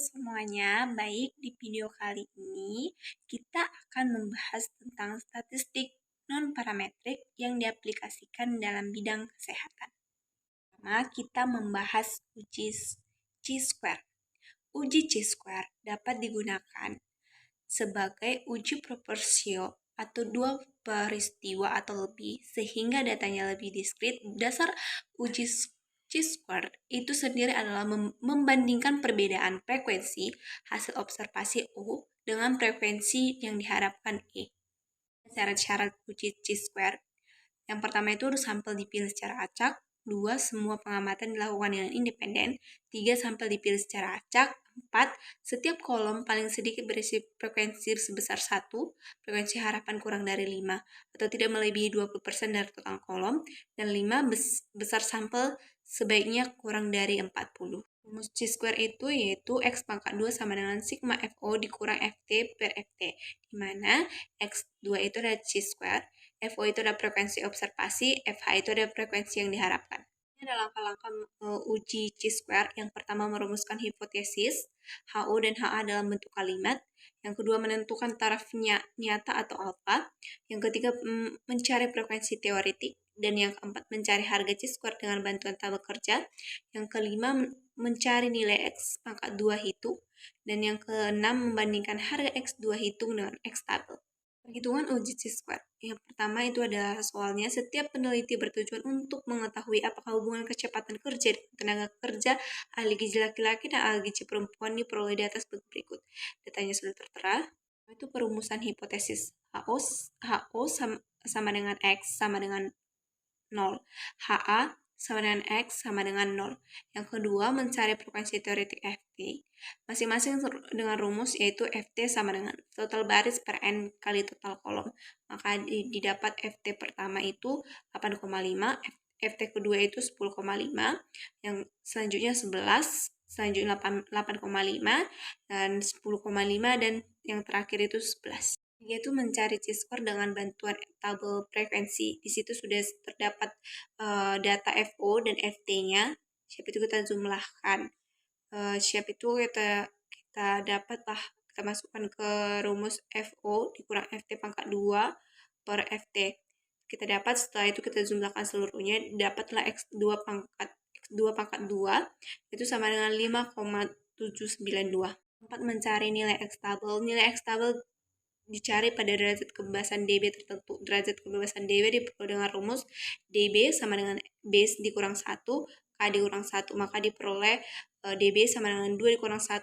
semuanya, baik di video kali ini kita akan membahas tentang statistik non-parametrik yang diaplikasikan dalam bidang kesehatan. Pertama, kita membahas uji chi-square. Uji chi-square dapat digunakan sebagai uji proporsio atau dua peristiwa atau lebih sehingga datanya lebih diskrit. Dasar uji chi-square itu sendiri adalah membandingkan perbedaan frekuensi hasil observasi U dengan frekuensi yang diharapkan E. Syarat-syarat uji chi-square. Yang pertama itu sampel dipilih secara acak. 2. Semua pengamatan dilakukan dengan independen. 3. Sampel dipilih secara acak. 4. Setiap kolom paling sedikit berisi frekuensi sebesar 1, frekuensi harapan kurang dari 5, atau tidak melebihi 20% dari total kolom. Dan 5. Besar sampel sebaiknya kurang dari 40. Rumus chi-square itu yaitu X pangkat 2 sama dengan sigma FO dikurang FT per FT, di mana X2 itu adalah chi-square, FO itu adalah frekuensi observasi, FH itu adalah frekuensi yang diharapkan. Ini adalah langkah-langkah uji chi-square. Yang pertama, merumuskan hipotesis HO dan HA dalam bentuk kalimat. Yang kedua, menentukan taraf nyata atau alfa. Yang ketiga, mencari frekuensi teoretik. Dan yang keempat, mencari harga chi-square dengan bantuan tabel kerja. Yang kelima, mencari nilai X pangkat 2 hitung. Dan yang keenam, membandingkan harga X2 hitung dengan X tabel. Perhitungan uji chi-square. Yang pertama itu ada soalnya. Setiap peneliti bertujuan untuk mengetahui apakah hubungan kecepatan kerja dan tenaga kerja ahli gizi laki-laki dan ahli gizi perempuan diperoleh di atas berikut. Datanya sudah tertera. Itu perumusan hipotesis. HO sama dengan X sama dengan 0. HA sama dengan X sama dengan 0. Yang kedua, mencari frekuensi teoretik FT. Masing-masing dengan rumus yaitu FT sama dengan total baris per N kali total kolom. Maka didapat FT pertama itu 8,5, FT kedua itu 10,5, yang selanjutnya 11, selanjutnya 8,5, dan 10,5, dan yang terakhir itu 11. Yaitu mencari chi-square dengan bantuan tabel frekuensi. Di situ sudah terdapat data FO dan FT-nya. Siap itu kita jumlahkan. Siap itu kita dapatlah, kita masukkan ke rumus FO dikurang FT pangkat 2 per FT. Kita dapat, setelah itu kita jumlahkan seluruhnya, dapatlah X2 pangkat 2 itu sama dengan 5,792. 4. Mencari nilai X tabel. Nilai X tabel dicari pada derajat kebebasan dB tertentu. Derajat kebebasan dB diperoleh dengan rumus dB sama dengan base dikurang 1, K dikurang 1, maka diperoleh dB sama dengan 2 dikurang 1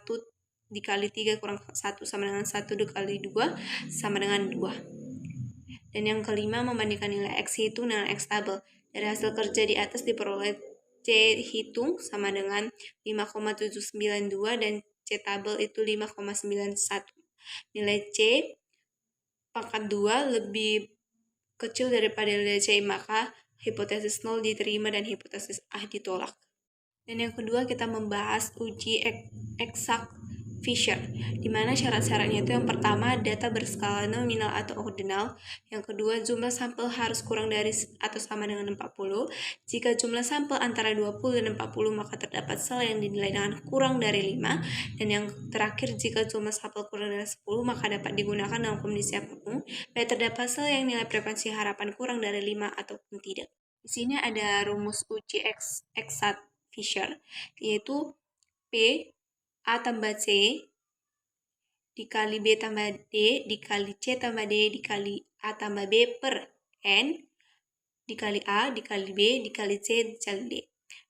dikali 3 kurang 1 sama dengan 1 dikali 2 sama dengan 2. Dan yang kelima, membandingkan nilai X hitung dengan X tabel. Dari hasil kerja di atas diperoleh C hitung sama dengan 5,792 dan C tabel itu 5,91. Nilai C pangkat 2 lebih kecil daripada nilai C, maka hipotesis 0 diterima dan hipotesis A ditolak. Dan yang kedua, kita membahas uji eksak Fisher, di mana syarat-syaratnya itu yang pertama, data berskala nominal atau ordinal. Yang kedua, jumlah sampel harus kurang dari atau sama dengan 40. Jika jumlah sampel antara 20 dan 40, maka terdapat sel yang dinilai dengan kurang dari 5. Dan yang terakhir, jika jumlah sampel kurang dari 10, maka dapat digunakan dalam kondisi apapun, baik terdapat sel yang nilai frekuensi harapan kurang dari 5 ataupun tidak. Di sini ada rumus uji eksak Fisher, yaitu P A tambah C dikali B tambah D dikali C tambah D dikali A tambah B per N dikali A dikali B dikali C dikali D.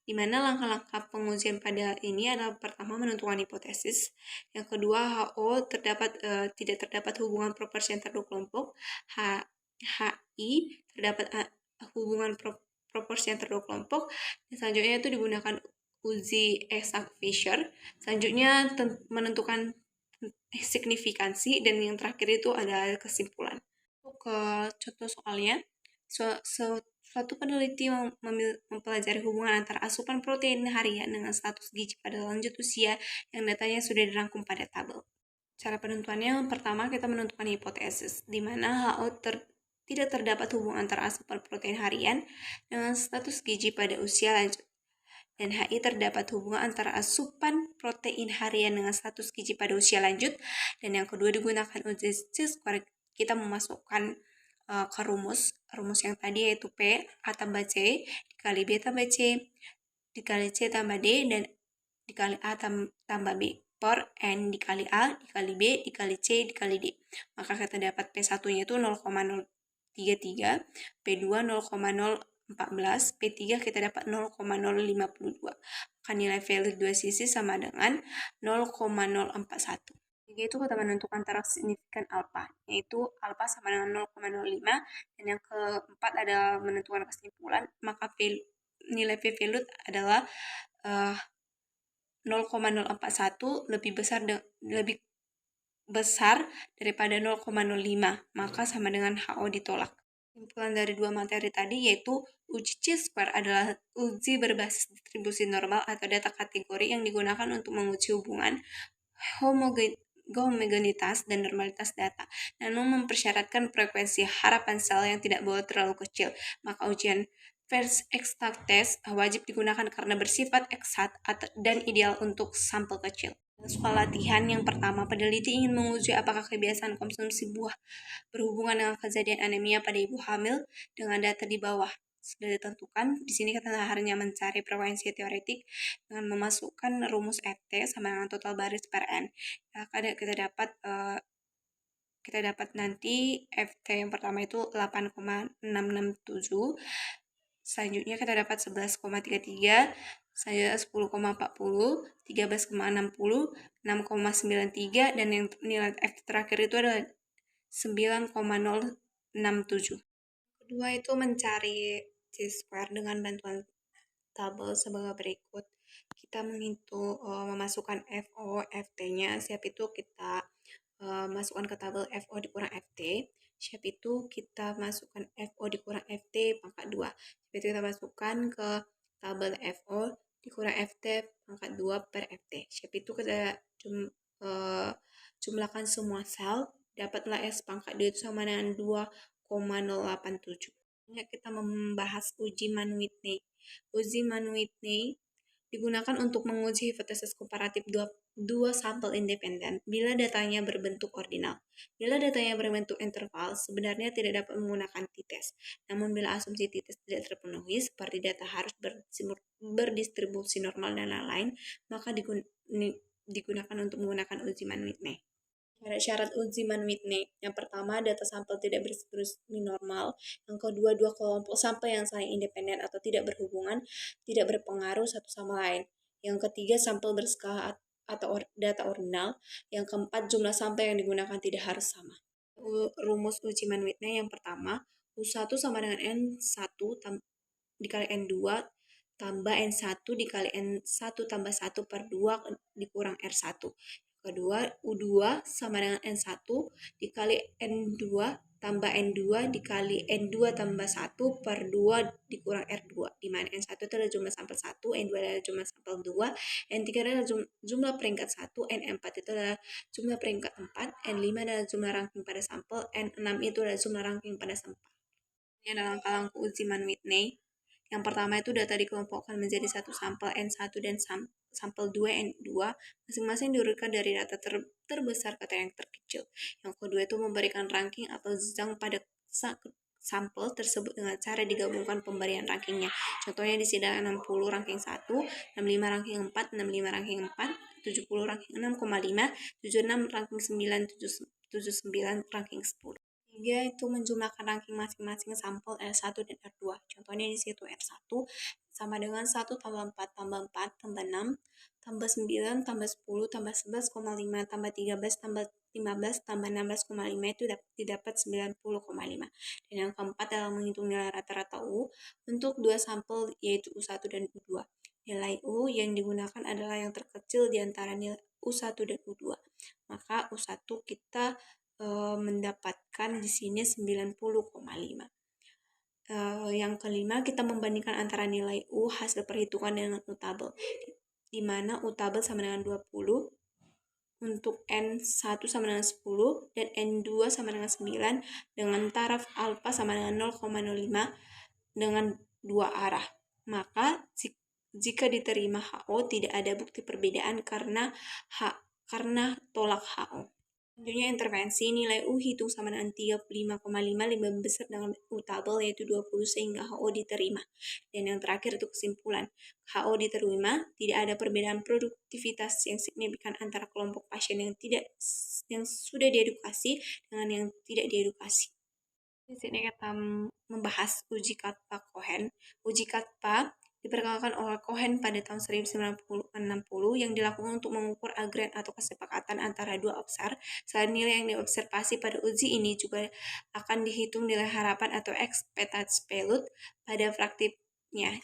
Di mana langkah-langkah pengujian pada ini adalah pertama, menentukan hipotesis. Yang kedua, HO tidak terdapat hubungan proporsi antar dua kelompok. HI terdapat hubungan proporsi antar dua kelompok. Dan selanjutnya itu digunakan uji eksak Fisher. Selanjutnya menentukan signifikansi, dan yang terakhir itu ada kesimpulan. Ke contoh soalnya, suatu peneliti mempelajari hubungan antara asupan protein harian dengan status gizi pada lanjut usia yang datanya sudah dirangkum pada tabel. Cara penentuannya, yang pertama kita menentukan hipotesis, di mana HO tidak terdapat hubungan antara asupan protein harian dengan status gizi pada usia lanjut. dan HI terdapat hubungan antara asupan protein harian dengan status gizi pada usia lanjut. Dan yang kedua digunakan uji C-square, kita memasukkan ke rumus yang tadi, yaitu P A tambah C dikali B tambah C dikali C tambah D dan dikali A tambah B per N dikali A dikali B dikali C dikali D. Maka kita dapat P1-nya itu 0,033, P2 0,014, P3 kita dapat 0,052. Maka nilai value dua sisi sama dengan 0,041. Itu kita menentukan antara signifikan alfa, yaitu alfa sama dengan 0,05, dan yang keempat adalah menentukan kesimpulan, maka nilai P value adalah 0,041 lebih besar daripada 0,05, maka sama dengan HO ditolak. Kesimpulan dari dua materi tadi yaitu uji C-square adalah uji berbasis distribusi normal atau data kategori yang digunakan untuk menguji hubungan homogenitas dan normalitas data, namun mempersyaratkan frekuensi harapan sel yang tidak boleh terlalu kecil. Maka ujian Versextach test wajib digunakan karena bersifat eksat dan ideal untuk sampel kecil. Soal latihan yang pertama, peneliti ingin menguji apakah kebiasaan konsumsi buah berhubungan dengan kejadian anemia pada ibu hamil dengan data di bawah sudah ditentukan. Di sini kita hanya mencari frekuensi teoretik dengan memasukkan rumus FT sama dengan total baris per N. Ya, kita dapat nanti FT yang pertama itu 8,667. Selanjutnya kita dapat 11,33, selanjutnya 10,40, 13,60, 6,93, dan yang nilai F terakhir itu adalah 9,067. Kedua itu mencari C-square dengan bantuan tabel sebagai berikut. Kita memasukkan FO, FT-nya, siap itu kita masukkan ke tabel FO dikurang FT. Siap itu kita masukkan FO dikurang FT pangkat 2. Siap itu kita masukkan ke tabel FO dikurang FT pangkat 2 per FT. Siap itu kita jumlahkan semua sel, dapatlah S pangkat 2 itu sama dengan 2,087. Kita membahas uji Mann-Whitney. Uji Mann-Whitney digunakan untuk menguji hipotesis komparatif dua sampel independen bila datanya berbentuk ordinal. Bila datanya berbentuk interval, sebenarnya tidak dapat menggunakan t-test. Namun bila asumsi t-test tidak terpenuhi, seperti data harus berdistribusi normal dan lain-lain, maka digunakan untuk menggunakan uji Mann-Whitney. Syarat uji Mann-Whitney. Yang pertama, data sampel tidak berdistribusi normal. Yang kedua, dua kelompok sampel yang saling independen atau tidak berhubungan, tidak berpengaruh satu sama lain. Yang ketiga, sampel berskala atau data ordinal. Yang keempat, jumlah sampel yang digunakan tidak harus sama. Rumus uji Mann-Whitney yang pertama, U1 sama dengan N1 dikali N2 tambah N1 dikali N1 tambah 1 per 2 dikurang R1. Kedua, U2 sama dengan N1 dikali N2 tambah N2 dikali N2 tambah 1 per 2 dikurang R2, di mana N1 itu adalah jumlah sampel 1, N2 adalah jumlah sampel 2, N3 adalah jumlah peringkat 1, N4 itu adalah jumlah peringkat 4, N5 adalah jumlah ranking pada sampel, N6 itu adalah jumlah ranking pada sampel. Ini adalah langkah-langkah uji Mann-Whitney. Yang pertama itu data dikelompokkan menjadi satu sampel N1 dan sampel 2 N2, masing-masing diurutkan dari data terbesar ke yang terkecil. Yang kedua itu memberikan ranking atau zang pada sampel tersebut dengan cara digabungkan pemberian rankingnya. Contohnya di sini ada 60 ranking 1, 65 ranking 4, 65 ranking 4, 70 ranking 6,5, 76 ranking 9, 79 ranking 10. Tiga itu menjumlahkan ranking masing-masing sampel R1 dan R2. Contohnya di situ R1 sama dengan 1 tambah 4 tambah 4 tambah 6 tambah 9 tambah 10 tambah 11,5 tambah 13 tambah 15 tambah 16,5 itu didapat 90,5. Dan yang keempat adalah menghitung nilai rata-rata U untuk dua sampel yaitu U1 dan U2. Nilai U yang digunakan adalah yang terkecil di antara nilai U1 dan U2. Maka U1 kita mendapatkan di sini 90,5. Yang kelima, kita membandingkan antara nilai U hasil perhitungan dengan U tabel, di mana U tabel sama dengan 20, untuk N1 sama dengan 10, dan N2 sama dengan 9, dengan taraf alfa sama dengan 0,05 dengan dua arah. Maka Jika diterima HO, tidak ada bukti perbedaan karena tolak HO. Selanjutnya intervensi, nilai U hitung sama dengan 35,5 lebih besar dengan U tabel yaitu 20 sehingga HO diterima. Dan yang terakhir itu kesimpulan, HO diterima, tidak ada perbedaan produktivitas yang signifikan antara kelompok pasien yang sudah diedukasi dengan yang tidak diedukasi. Di sini kita membahas uji Katpa Cohen. Uji Katpa diperkenalkan oleh Cohen pada tahun 1960 yang dilakukan untuk mengukur agregat atau kesepakatan antara dua observer. Selain nilai yang diobservasi pada uji ini juga akan dihitung nilai harapan atau expected value pada praktiknya.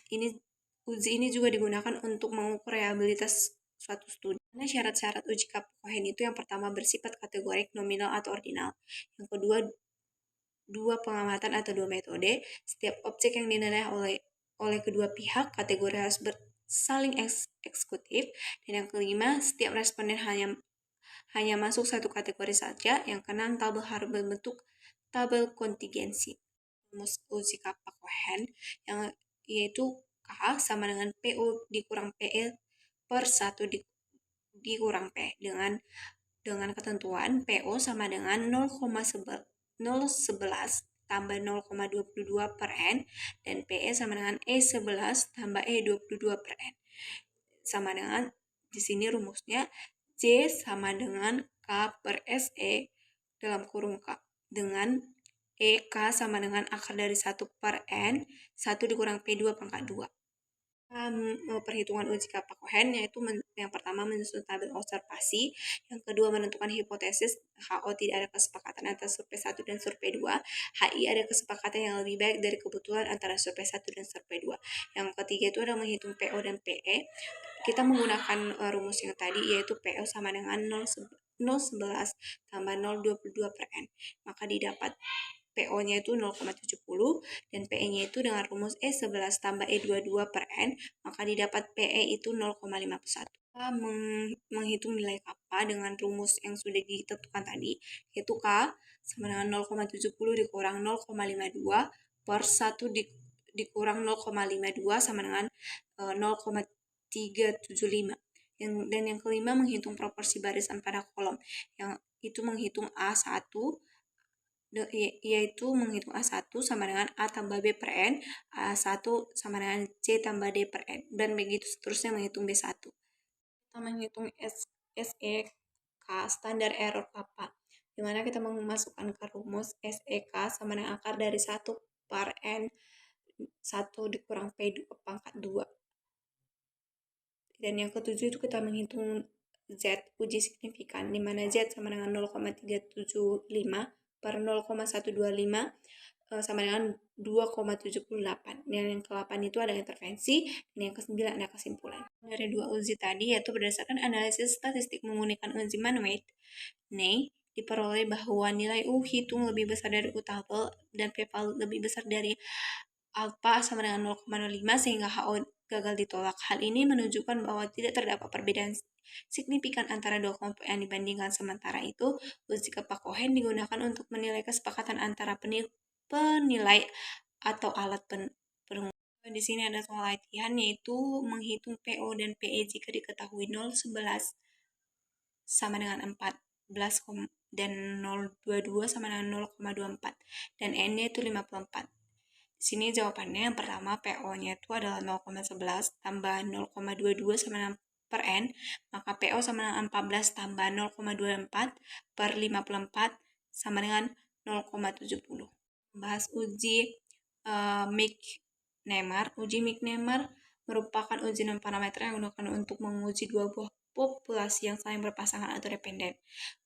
Uji ini juga digunakan untuk mengukur reliabilitas suatu studi. Karena syarat-syarat uji Katpa Cohen itu yang pertama bersifat kategorik, nominal atau ordinal. Yang kedua, dua pengamatan atau dua metode. Setiap objek yang dinilai oleh kedua pihak kategori harus saling eksekutif. Dan yang kelima, setiap responden hanya masuk satu kategori saja. Yang keenam, tabel harus berbentuk tabel kontingensi. Rumus uji Kappa Cohen yang yaitu K sama dengan PO dikurang PL per 1 dikurang P dengan ketentuan PO sama dengan 0,11 tambah 0,22 per N dan PE sama dengan E11 tambah E22 per N. Sama dengan di sini rumusnya J sama dengan K per SE dalam kurung K dengan EK sama dengan akar dari 1 per N 1 dikurang P2 pangkat 2. Perhitungan uji Kappa Cohen yaitu yang pertama menyusun tabel observasi, yang kedua menentukan hipotesis HO tidak ada kesepakatan antara survei 1 dan survei 2, HI ada kesepakatan yang lebih baik dari kebetulan antara survei 1 dan survei 2. Yang ketiga itu adalah menghitung PO dan PE. Kita menggunakan rumus yang tadi yaitu PO sama dengan 0,11 tambah 0,22 per N. Maka didapat PO-nya itu 0,70 dan PE-nya itu dengan rumus E11 tambah E22 per N, maka didapat PE itu 0,51. Kita menghitung nilai kappa dengan rumus yang sudah ditentukan tadi, yaitu K sama dengan 0,70 dikurang 0,52 per 1 dikurang 0,52 sama dengan 0,375. Dan yang kelima menghitung proporsi barisan pada kolom, yang itu menghitung A1 yaitu menghitung A1 sama dengan A tambah B per N, A1 sama dengan C tambah D per N, dan begitu seterusnya menghitung B1. Kita menghitung SEK, standar error kappa, di mana kita memasukkan ke rumus SEK sama dengan akar dari 1 per N 1 dikurang P2 pangkat 2. Dan yang ketujuh itu kita menghitung Z uji signifikan, di mana Z sama dengan 0,375 per 0,125 sama dengan 2,78. Dan yang ke-8 itu ada intervensi, dan yang ke-9 ada kesimpulan. Dari dua uji tadi, yaitu berdasarkan analisis statistik menggunakan uji Mann-White, diperoleh bahwa nilai U hitung lebih besar dari U tabel dan p-value lebih besar dari alpha sama dengan 0,05 sehingga HO gagal ditolak. Hal ini menunjukkan bahwa tidak terdapat perbedaan signifikan antara dua kelompok yang dibandingkan. Sementara itu, uji Kappa Cohen digunakan untuk menilai kesepakatan antara penilai atau alat pengukur. Di sini ada soal latihan yaitu menghitung PO dan PE jika diketahui 0,11 sama dengan 14 dan 0,22 sama dengan 0,24 dan N-nya itu 54. Di sini jawabannya yang pertama PO-nya itu adalah 0,11 tambah 0,22 sama dengan per N, maka PO sama dengan 14 tambah 0,24 per 54 sama dengan 0,70. Bahas uji Meek-Nemer. Uji Meek-Nemer merupakan uji non-parameter yang digunakan untuk menguji dua buah populasi yang saling berpasangan atau dependen.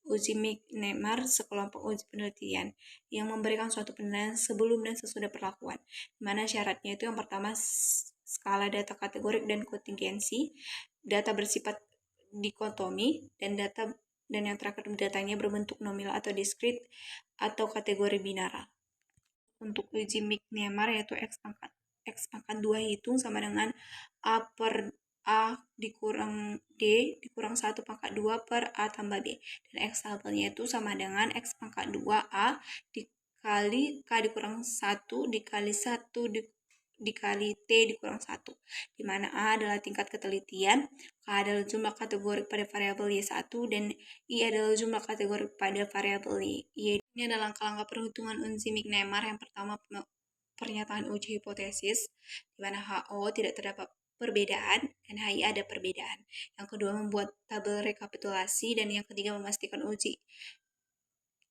Uji Meek-Nemer sekelompok uji penelitian yang memberikan suatu penilaian sebelum dan sesudah perlakuan, di mana syaratnya itu yang pertama skala data kategorik dan kontingensi, data bersifat dikotomi, dan yang terakhir datanya berbentuk nominal atau diskrit atau kategori binaral. Untuk uji Meek-Nemer yaitu X pangkat 2 hitung sama dengan A per A dikurang D dikurang 1 pangkat 2 per A tambah B. Dan X tabelnya itu sama dengan X pangkat 2 A dikali K dikurang 1 dikali 1 dikali T dikurang 1, di mana A adalah tingkat ketelitian, K adalah jumlah kategori pada variabel Y1, dan I adalah jumlah kategori pada variabel Y. Ini adalah langkah-langkah perhitungan uji Mc-Nemar. Yang pertama, pernyataan uji hipotesis, di mana HO tidak terdapat perbedaan dan HI ada perbedaan. Yang kedua, membuat tabel rekapitulasi, dan yang ketiga, memastikan uji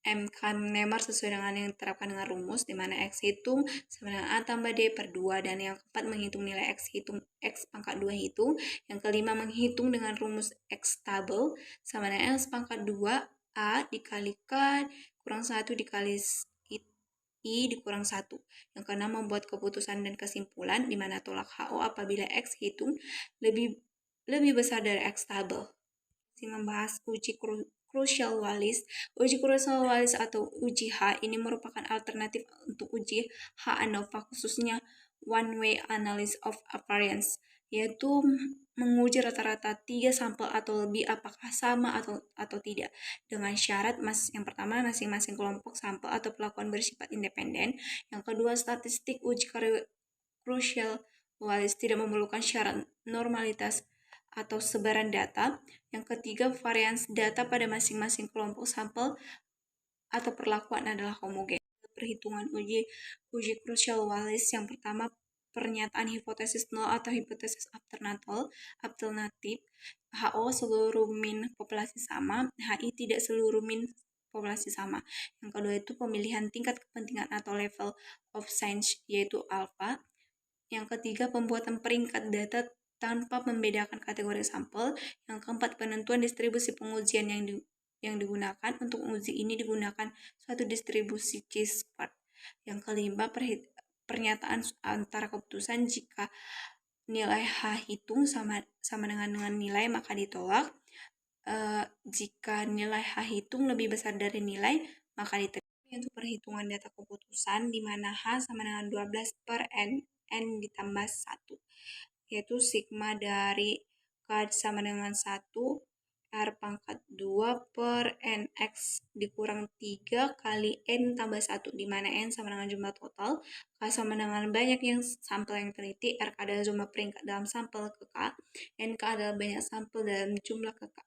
Mc-Nemar sesuai dengan yang diterapkan dengan rumus, di mana X hitung sama dengan A tambah D per 2, dan yang keempat, menghitung nilai X hitung X pangkat 2 hitung. Yang kelima, menghitung dengan rumus X tabel sama dengan X pangkat 2 A dikalikan kurang 1 dikali I dikurang 1. Yang keenam, membuat keputusan dan kesimpulan, di mana tolak HO apabila X hitung lebih besar dari X tabel. Membahas uji crucial Wallis. Uji crucial Wallis atau uji H ini merupakan alternatif untuk uji H ANOVA, khususnya one way analysis of variance, yaitu menguji rata-rata 3 sampel atau lebih apakah sama atau tidak, dengan syarat yang pertama, masing-masing kelompok sampel atau perlakuan bersifat independen. Yang kedua, statistik uji crucial Wallis tidak memerlukan syarat normalitas atau sebaran data. Yang ketiga, varians data pada masing-masing kelompok sampel atau perlakuan adalah homogen. Perhitungan uji crucial Wallis. Yang pertama, pernyataan hipotesis nol atau hipotesis alternatif. HO seluruh min populasi sama, HI tidak seluruh min populasi sama. Yang kedua itu pemilihan tingkat kepentingan atau level of science, yaitu alpha. Yang ketiga, pembuatan peringkat data tanpa membedakan kategori sampel. Yang keempat, penentuan distribusi pengujian yang digunakan. Untuk uji ini digunakan suatu distribusi chi-squared. Yang kelima, pernyataan antara keputusan jika nilai H hitung sama dengan nilai, maka ditolak. Jika nilai H hitung lebih besar dari nilai, maka diterima. Untuk perhitungan data keputusan, di mana H sama dengan 12 per N ditambah 1, yaitu sigma dari K sama dengan 1 R pangkat 2 per NX dikurang 3 kali N tambah 1, di mana N sama dengan jumlah total, K sama dengan banyak yang sampel yang teliti, RK adalah jumlah peringkat dalam sampel ke K, NK adalah banyak sampel dalam jumlah ke K.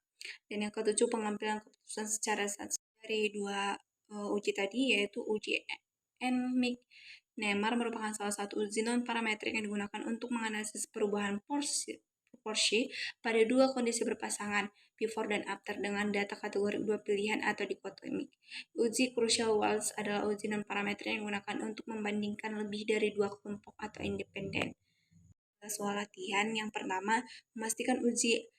Dan yang ketujuh, pengambilan keputusan secara statistik dari dua uji tadi, yaitu uji Mc-Nemar merupakan salah satu uji non-parametrik yang digunakan untuk menganalisis perubahan proporsi pada dua kondisi berpasangan, before dan after, dengan data kategori dua pilihan atau dikotomik. Uji crucial Wallis adalah uji non-parametrik yang digunakan untuk membandingkan lebih dari dua kelompok atau independen. Soal latihan yang pertama, memastikan uji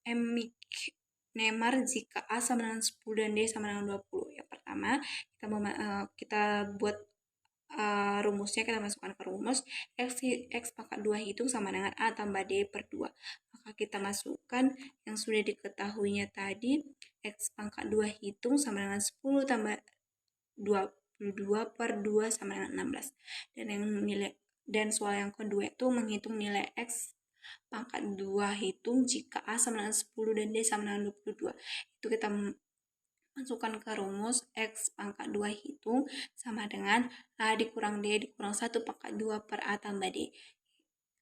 Mc-Nemar jika A sama dengan 10 dan D sama dengan 20. Yang pertama, kita buat rumusnya, kita masukkan ke rumus. X pangkat 2 hitung sama dengan A tambah D per 2. Maka kita masukkan yang sudah diketahuinya tadi. X pangkat 2 hitung sama dengan 10 tambah 22 per 2 sama dengan 16. Dan soal yang kedua itu menghitung nilai X pangkat 2 hitung jika A sama dengan 10 dan D sama dengan 22. Itu kita masukkan ke rumus. X pangkat 2 hitung sama dengan A dikurang D dikurang 1 pangkat 2 per A tambah D.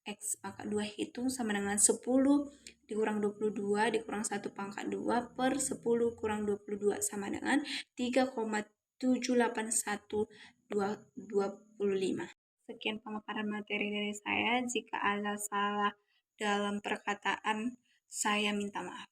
X pangkat 2 hitung sama dengan 10 dikurang 22 dikurang 1 pangkat 2 per 10 kurang 22 sama dengan 3,781225. Sekian pemaparan materi dari saya. Jika ada salah dalam perkataan, saya minta maaf.